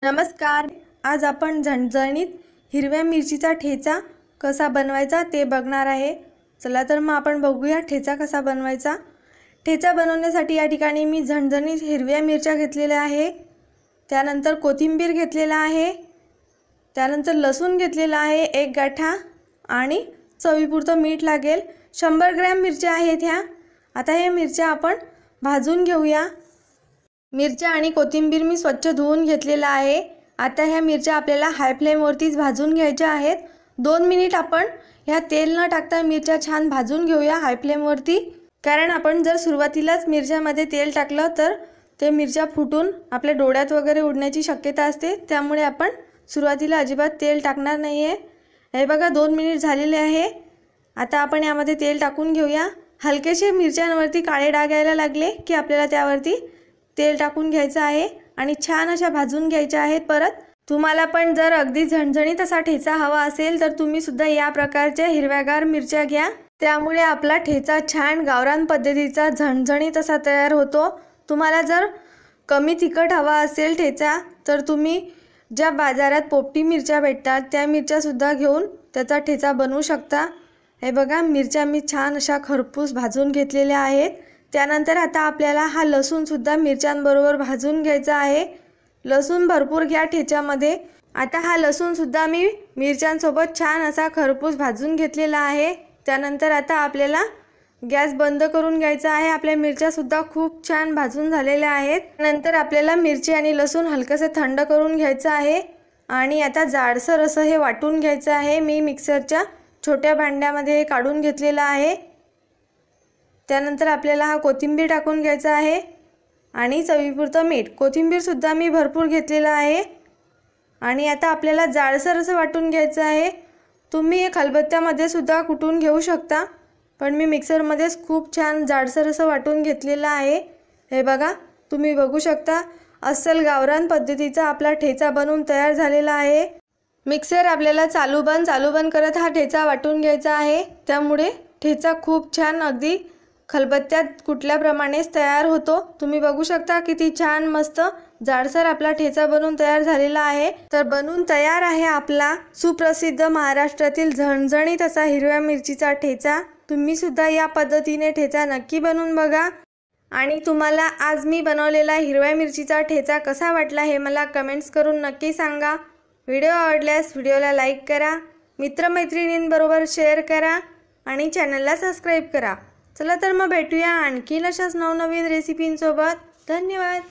नमस्कार। आज आपण झणझणीत हिरव्या मिरचीचा ठेचा कसा बनवायचा ते बघणार आहे। चला तर मग आपण बघूया ठेचा कसा बनवायचा। ठेचा बनवण्यासाठी या ठिकाणी मी झणझणीत हिरव्या मिरच्या घेतलेल्या आहे, त्यानंतर कोथिंबीर घेतलेला आहे, त्यानंतर लसूण घेतलेला आहे 1 गाठा आणि चवीपुरतं मीठ लागेल। 100 ग्रॅम मिरच्या आहेत ह्या। आता हे मिरच्या आपण भाजून घेऊया। मिरच्या आणि कोथिंबीर मी स्वच्छ धुवून घेतलेला आहे। आता ह्या मिरच्या आपल्याला हाय फ्लेम वरतीच भाजून घ्यायच्या आहेत। 2 मिनिट आपण ह्या तेल न टाकता मिरच्या छान भाजून घेऊया हाय फ्लेम वरती, कारण आपण जर सुरुवातीलाच मिरच्यामध्ये तेल टाकलं तर ते मिरच्या फुटून आपल्या डोळ्यात वगैरे उडण्याची शक्यता असते, त्यामुळे आपण सुरुवातीला अजिबात तेल टाकणार नाहीये। हे बघा 2 मिनिट झालेले आहे। आता आपण यामध्ये तेल टाकून घेऊया। हलकेसे मिरच्यांवरती काळे डाग यायला लागले की आपल्याला त्यावरती तेल टाकून घ्यायचं आहे आणि छान अशा भाजून घ्यायच्या आहेत। परत तुम्हाला पण जर अगदी झणझणीत असा ठेचा हवा असेल तर तुम्ही सुद्धा या प्रकारच्या हिरव्यागार मिरच्या घ्या, त्यामुळे आपला ठेचा छान गावरान पद्धतीचा झणझणीत असा तयार होतो। तुम्हाला जर कमी तिखट हवा असेल ठेचा तर तुम्ही ज्या बाजारात पोपटी मिरच्या भेटतात त्या मिरच्या सुद्धा घेऊन त्याचा ठेचा बनवू शकता। हे बघा मिरच्या मी छान अशा खरपूस भाजून घेतलेल्या आहेत। त्यानंतर आता आपल्याला हा लसूण सुद्धा मिरच्यांबरोबर भाजून घ्यायचा आहे। लसूण भरपूर घ्या ठेच्यामध्ये। आता हा लसूण सुद्धा मी मिरच्यांसोबत छान असा खरपूस भाजून घेतलेला आहे। त्यानंतर आता आपल्याला गॅस बंद करून घ्यायचा आहे। आपल्या मिरच्या सुद्धा खूप छान भाजून झालेल्या आहेत। नंतर आपल्याला मिरची आणि लसूण हलकसे थंड करून घ्यायचं आहे आणि आता जाडसर असं हे वाटून घ्यायचं आहे। मी मिक्सरच्या छोट्या भांड्यामध्ये काढून घेतलेला आहे। त्यानंतर आपल्याला हा कोथिंबीर टाकून घ्यायचा आहे आणि चवीपुरतं मीठ। कोथिंबीर सुद्धा मी भरपूर घेतलेला आहे आणि आता आपल्याला जाडसर असं वाटून घ्यायचं आहे। तुम्ही हे खलबत्त्यामध्ये सुद्धा कुटून घेऊ शकता, पण मी मिक्सरमध्येच खूप छान जाडसर असं वाटून घेतलेलं आहे। हे बघा तुम्ही बघू शकता अस्सल गावरान पद्धतीचा आपला ठेचा बनवून तयार झालेला आहे। मिक्सर आपल्याला चालू बंद करत हा ठेचा वाटून घ्यायचा आहे, त्यामुळे ठेचा खूप छान अगदी खलबत्त्यात कुटल्याप्रमाणेच तयार होतो। तुम्ही बघू शकता किती छान मस्त जाडसर आपला ठेचा बनवून तयार झालेला आहे। तर बनवून तयार आहे आपला सुप्रसिद्ध महाराष्ट्रातील झणझणीत असा हिरव्या मिरचीचा ठेचा। तुम्ही सुद्धा या पद्धतीने ठेचा नक्की बनवून बघा आणि तुम्हाला आज मी बनवलेला हिरव्या मिरचीचा ठेचा कसा वाटला हे मला कमेंट्स करून नक्की सांगा। व्हिडिओ आवडल्यास व्हिडिओला लाईक करा, मित्रमैत्रिणींबरोबर शेअर करा आणि चॅनलला सबस्क्राईब करा। चला तर मग भेटूया आणखीन अशाच नवनवीन रेसिपींसोबत। धन्यवाद।